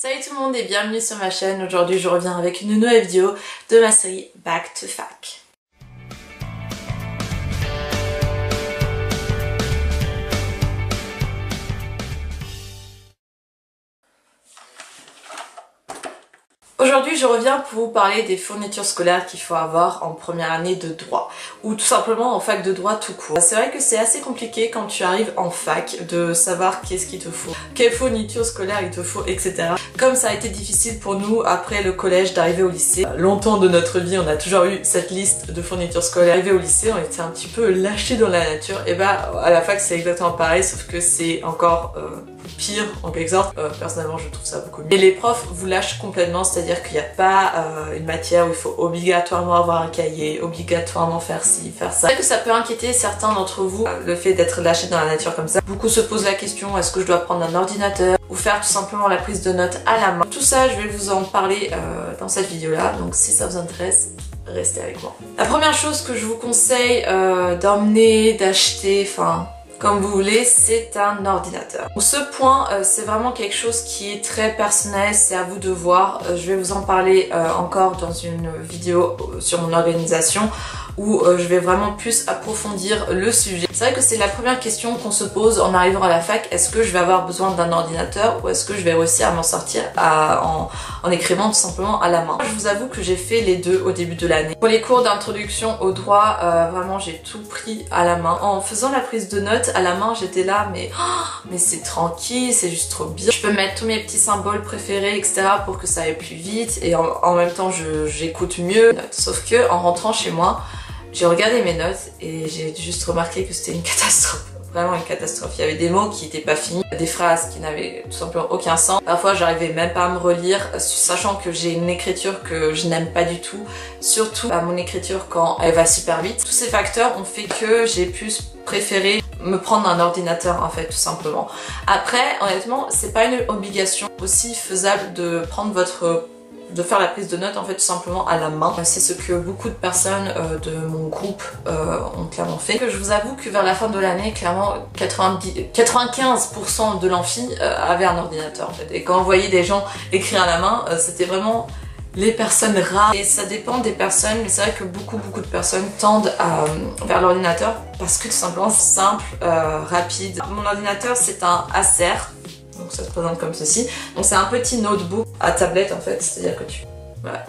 Salut tout le monde et bienvenue sur ma chaîne. Aujourd'hui je reviens avec une nouvelle vidéo de ma série Back to Fac. Aujourd'hui je reviens pour vous parler des fournitures scolaires qu'il faut avoir en première année de droit ou tout simplement en fac de droit tout court. C'est vrai que c'est assez compliqué quand tu arrives en fac de savoir qu'est-ce qu'il te faut, quelles fournitures scolaires il te faut, etc. Comme ça a été difficile pour nous après le collège d'arriver au lycée. Longtemps de notre vie on a toujours eu cette liste de fournitures scolaires. Arrivé au lycée on était un petit peu lâchés dans la nature et bah à la fac c'est exactement pareil sauf que c'est encore pire en quelque sorte. Personnellement je trouve ça beaucoup mieux. Et les profs vous lâchent complètement, c'est-à-dire qu'il n'y a pas une matière où il faut obligatoirement avoir un cahier, obligatoirement faire ci, faire ça. C'est vrai que ça peut inquiéter certains d'entre vous, le fait d'être lâché dans la nature comme ça. Beaucoup se posent la question, est-ce que je dois prendre un ordinateur ou faire tout simplement la prise de notes à la main. Tout ça je vais vous en parler dans cette vidéo là, donc si ça vous intéresse, restez avec moi. La première chose que je vous conseille d'emmener, d'acheter, enfin comme vous voulez, c'est un ordinateur. Pour ce point, c'est vraiment quelque chose qui est très personnel, c'est à vous de voir. Je vais vous en parler encore dans une vidéo sur mon organisation où je vais vraiment plus approfondir le sujet. C'est vrai que c'est la première question qu'on se pose en arrivant à la fac, est-ce que je vais avoir besoin d'un ordinateur ou est-ce que je vais réussir à m'en sortir en écrivant tout simplement à la main. Je vous avoue que j'ai fait les deux au début de l'année. Pour les cours d'introduction au droit, vraiment j'ai tout pris à la main. En faisant la prise de notes à la main, j'étais là mais c'est tranquille, c'est juste trop bien. Je peux mettre tous mes petits symboles préférés, etc. pour que ça aille plus vite et en même temps j'écoute mieux. Sauf que en rentrant chez moi, j'ai regardé mes notes et j'ai juste remarqué que c'était une catastrophe. Vraiment une catastrophe. Il y avait des mots qui n'étaient pas finis, des phrases qui n'avaient tout simplement aucun sens. Parfois j'arrivais même pas à me relire, sachant que j'ai une écriture que je n'aime pas du tout. Surtout mon écriture quand elle va super vite. Tous ces facteurs ont fait que j'ai pu préférer me prendre un ordinateur en fait tout simplement. Après honnêtement c'est pas une obligation aussi faisable de prendre de faire la prise de notes en fait tout simplement à la main. C'est ce que beaucoup de personnes de mon groupe ont clairement fait. Je vous avoue que vers la fin de l'année, clairement 95% de l'amphi avait un ordinateur en fait. Et quand on voyait des gens écrire à la main, c'était vraiment les personnes rares. Et ça dépend des personnes, mais c'est vrai que beaucoup de personnes tendent vers l'ordinateur parce que tout simplement c'est simple, rapide. Mon ordinateur c'est un Acer. Donc ça se présente comme ceci. Donc c'est un petit notebook à tablette en fait, c'est-à-dire que tu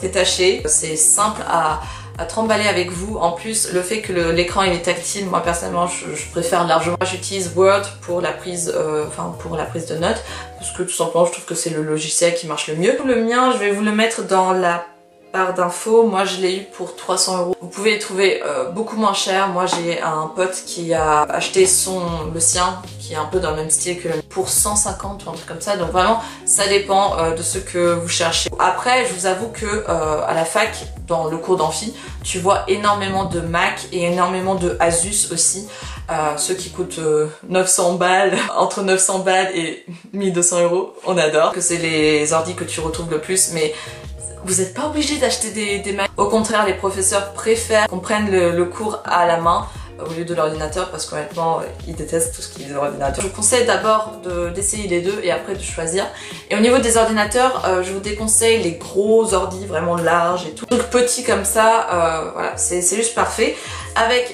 détaché. C'est simple à trimballer avec vous. En plus, le fait que l'écran il est tactile, moi personnellement je préfère largement. J'utilise Word pour la prise, de notes, parce que tout simplement je trouve que c'est le logiciel qui marche le mieux. Le mien, je vais vous le mettre dans la barre d'infos. Moi je l'ai eu pour 300 €. Vous pouvez les trouver beaucoup moins cher. Moi j'ai un pote qui a acheté le sien, qui est un peu dans le même style que le mien, pour 150 ou un truc comme ça. Donc vraiment ça dépend de ce que vous cherchez. Après je vous avoue que à la fac, dans le cours d'amphi, tu vois énormément de Mac et énormément de Asus aussi. Ceux qui coûtent 900 balles, entre 900 balles et 1200 €, on adore. Que c'est les ordi que tu retrouves le plus, mais vous n'êtes pas obligé d'acheter des Mac. Au contraire, les professeurs préfèrent qu'on prenne le cours à la main au lieu de l'ordinateur parce qu'honnêtement, ils détestent tout ce qui est ordinateur. Je vous conseille d'abord d'essayer les deux et après de choisir. Et au niveau des ordinateurs, je vous déconseille les gros ordis vraiment larges et tout. Donc petits comme ça, voilà, c'est juste parfait.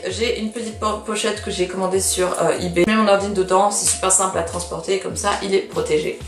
J'ai une petite pochette que j'ai commandée sur eBay. Je mets mon ordi dedans, c'est super simple à transporter, comme ça il est protégé.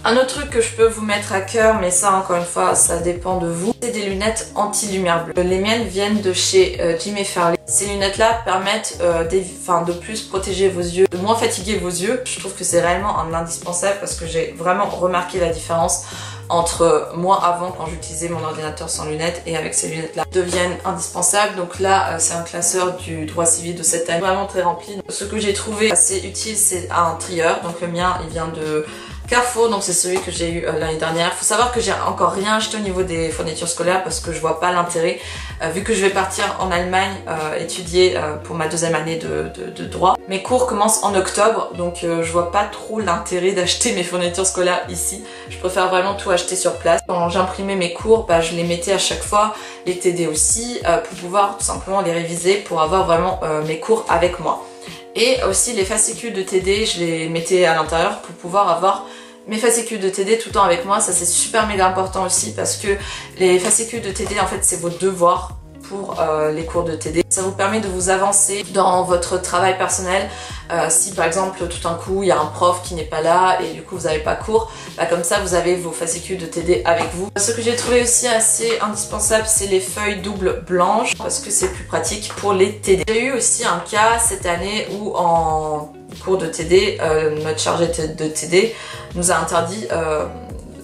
Un autre truc que je peux vous mettre à cœur, mais ça encore une fois ça dépend de vous, c'est des lunettes anti-lumière bleue. Les miennes viennent de chez Jimmy Fairley. Ces lunettes là permettent de plus protéger vos yeux, de moins fatiguer vos yeux. Je trouve que c'est réellement un indispensable parce que j'ai vraiment remarqué la différence entre moi avant quand j'utilisais mon ordinateur sans lunettes et avec ces lunettes là deviennent indispensables. Donc là c'est un classeur du droit civil de cette année, vraiment très rempli. Ce que j'ai trouvé assez utile c'est un trieur, donc le mien il vient de Carrefour, donc c'est celui que j'ai eu l'année dernière. Faut savoir que j'ai encore rien acheté au niveau des fournitures scolaires parce que je vois pas l'intérêt vu que je vais partir en Allemagne étudier pour ma deuxième année de droit. Mes cours commencent en octobre, donc je vois pas trop l'intérêt d'acheter mes fournitures scolaires ici. Je préfère vraiment tout acheter sur place. Quand j'imprimais mes cours, je les mettais à chaque fois, les TD aussi, pour pouvoir tout simplement les réviser, pour avoir vraiment mes cours avec moi. Et aussi les fascicules de TD, je les mettais à l'intérieur pour pouvoir avoir mes fascicules de TD tout le temps avec moi. Ça c'est super méga important aussi parce que les fascicules de TD en fait c'est vos devoirs pour les cours de TD. Ça vous permet de vous avancer dans votre travail personnel. Si par exemple tout d'un coup il y a un prof qui n'est pas là et du coup vous n'avez pas cours, bah, comme ça vous avez vos fascicules de TD avec vous. Ce que j'ai trouvé aussi assez indispensable, c'est les feuilles doubles blanches parce que c'est plus pratique pour les TD. J'ai eu aussi un cas cette année où en cours de TD, notre chargé de TD nous a interdit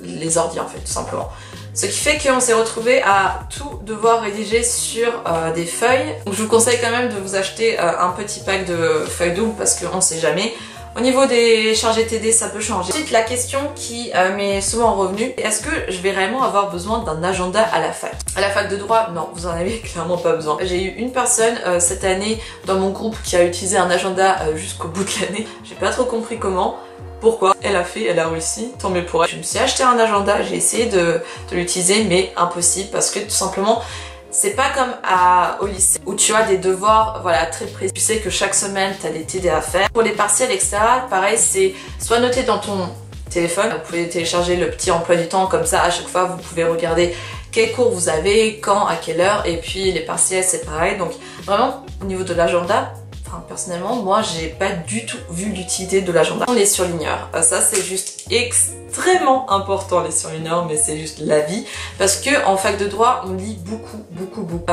les ordi en fait tout simplement. Ce qui fait qu'on s'est retrouvé à tout devoir rédiger sur des feuilles. Donc je vous conseille quand même de vous acheter un petit pack de feuilles doubles parce qu'on ne sait jamais. Au niveau des chargés TD, ça peut changer. Ensuite, la question qui m'est souvent revenue, est-ce que je vais réellement avoir besoin d'un agenda à la fac? À la fac de droit, non, vous en avez clairement pas besoin. J'ai eu une personne cette année dans mon groupe qui a utilisé un agenda jusqu'au bout de l'année. J'ai pas trop compris comment. Pourquoi? Elle a réussi, tant mieux pour elle. Je me suis acheté un agenda, j'ai essayé de l'utiliser, mais impossible parce que tout simplement, c'est pas comme au lycée où tu as des devoirs voilà, très précis. Tu sais que chaque semaine, tu as des TD à faire. Pour les partiels, etc., pareil, c'est soit noté dans ton téléphone, vous pouvez télécharger le petit emploi du temps, comme ça, à chaque fois, vous pouvez regarder quels cours vous avez, quand, à quelle heure, et puis les partiels, c'est pareil. Donc vraiment, au niveau de l'agenda, personnellement, moi, j'ai pas du tout vu l'utilité de l'agenda. Les surligneurs, ça c'est juste extrêmement important les surligneurs, mais c'est juste la vie parce que en fac de droit, on lit beaucoup.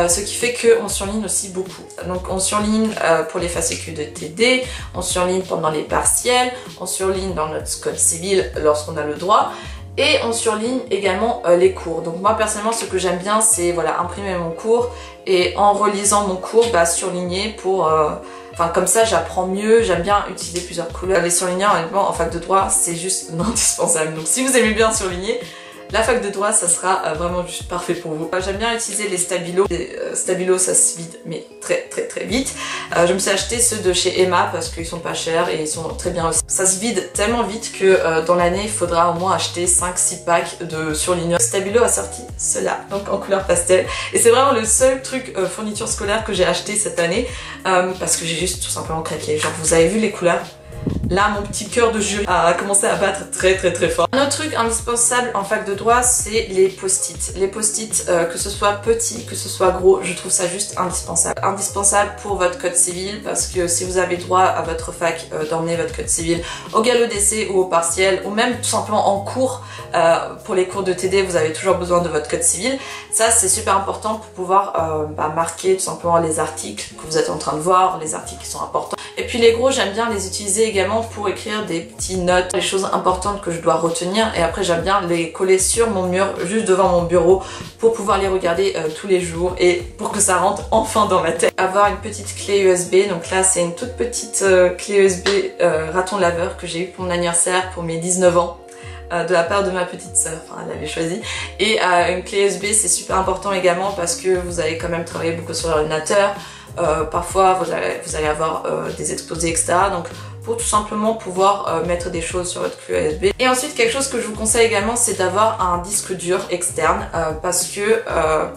Ce qui fait qu'on surligne aussi beaucoup. Donc on surligne pour les fascicules de TD, on surligne pendant les partiels, on surligne dans notre code civil lorsqu'on a le droit. Et on surligne également les cours. Donc moi personnellement ce que j'aime bien c'est voilà, imprimer mon cours et en relisant mon cours bah, surligner pour... Enfin comme ça j'apprends mieux, j'aime bien utiliser plusieurs couleurs. Les surligneurs honnêtement en fac de droit c'est juste indispensable. Donc si vous aimez bien surligner, la fac de droit ça sera vraiment juste parfait pour vous. J'aime bien utiliser les stabilos. Les stabilos ça se vide mais très vite. Je me suis acheté ceux de chez Emma parce qu'ils sont pas chers et ils sont très bien aussi. Ça se vide tellement vite que dans l'année il faudra au moins acheter 5-6 packs de surligneurs. Stabilo a sorti cela, donc en couleur pastel. Et c'est vraiment le seul truc fourniture scolaire que j'ai acheté cette année parce que j'ai juste tout simplement craqué. Genre vous avez vu les couleurs? Là, mon petit cœur de jury a commencé à battre très fort. Un autre truc indispensable en fac de droit, c'est les post-it. Les post-it, que ce soit petit, que ce soit gros, je trouve ça juste indispensable. Indispensable pour votre code civil, parce que si vous avez droit à votre fac d'emmener votre code civil au galop d'essai ou au partiel, ou même tout simplement en cours, pour les cours de TD, vous avez toujours besoin de votre code civil. Ça, c'est super important pour pouvoir marquer tout simplement les articles que vous êtes en train de voir, les articles qui sont importants. Et puis les gros, j'aime bien les utiliser également pour écrire des petites notes, les choses importantes que je dois retenir. Et après, j'aime bien les coller sur mon mur, juste devant mon bureau, pour pouvoir les regarder tous les jours et pour que ça rentre enfin dans ma tête. Avoir une petite clé USB, donc là c'est une toute petite clé USB raton laveur que j'ai eu pour mon anniversaire pour mes 19 ans. De la part de ma petite sœur, enfin elle l'avait choisi. Et une clé USB c'est super important également parce que vous allez quand même travailler beaucoup sur l'ordinateur. Parfois vous allez avoir des exposés etc. Donc pour tout simplement pouvoir mettre des choses sur votre clé USB. Et ensuite quelque chose que je vous conseille également c'est d'avoir un disque dur externe parce que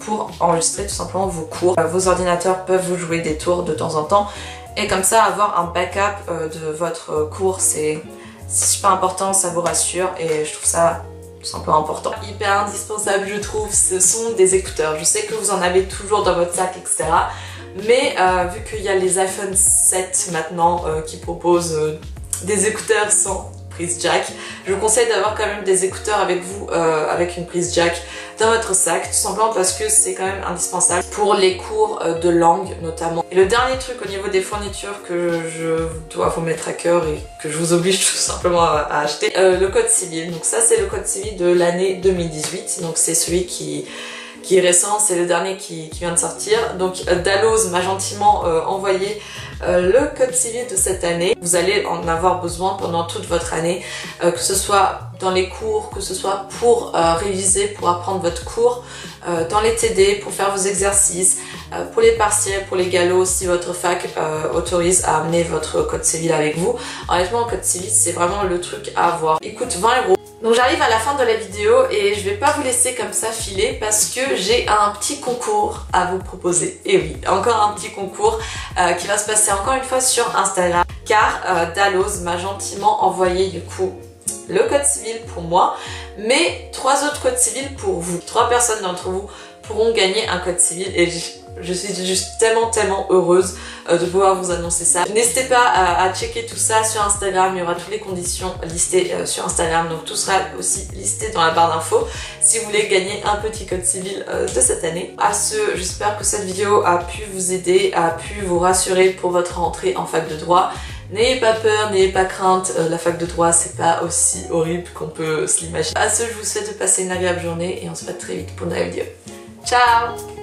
pour enregistrer tout simplement vos cours, vos ordinateurs peuvent vous jouer des tours de temps en temps et comme ça avoir un backup de votre cours c'est super important, ça vous rassure et je trouve ça tout simplement important. Hyper indispensable je trouve, ce sont des écouteurs. Je sais que vous en avez toujours dans votre sac etc. Mais vu qu'il y a les iPhone 7 maintenant qui proposent des écouteurs sans prise jack, je vous conseille d'avoir quand même des écouteurs avec vous, avec une prise jack dans votre sac, tout simplement parce que c'est quand même indispensable pour les cours de langue notamment. Et le dernier truc au niveau des fournitures que je dois vous mettre à cœur et que je vous oblige tout simplement à acheter, le code civil. Donc ça c'est le code civil de l'année 2018, donc c'est celui qui est récent, c'est le dernier qui vient de sortir. Donc Dalloz m'a gentiment envoyé le code civil de cette année. Vous allez en avoir besoin pendant toute votre année, que ce soit dans les cours, que ce soit pour réviser, pour apprendre votre cours, dans les TD, pour faire vos exercices, pour les partiels, pour les galops, si votre fac autorise à amener votre code civil avec vous. Honnêtement, le code civil, c'est vraiment le truc à avoir. Il coûte 20 €. Donc j'arrive à la fin de la vidéo et je vais pas vous laisser comme ça filer parce que j'ai un petit concours à vous proposer. Et oui, encore un petit concours qui va se passer encore une fois sur Instagram car Dalloz m'a gentiment envoyé du coup le code civil pour moi, mais 3 autres codes civils pour vous. 3 personnes d'entre vous pourront gagner un code civil et je suis juste tellement heureuse de pouvoir vous annoncer ça. N'hésitez pas à checker tout ça sur Instagram, il y aura toutes les conditions listées sur Instagram, donc tout sera aussi listé dans la barre d'infos si vous voulez gagner un petit code civil de cette année. À ce, j'espère que cette vidéo a pu vous aider, a pu vous rassurer pour votre rentrée en fac de droit. N'ayez pas peur, n'ayez pas crainte, la fac de droit c'est pas aussi horrible qu'on peut se l'imaginer. À ce, je vous souhaite de passer une agréable journée et on se voit très vite pour une nouvelle vidéo. Ciao!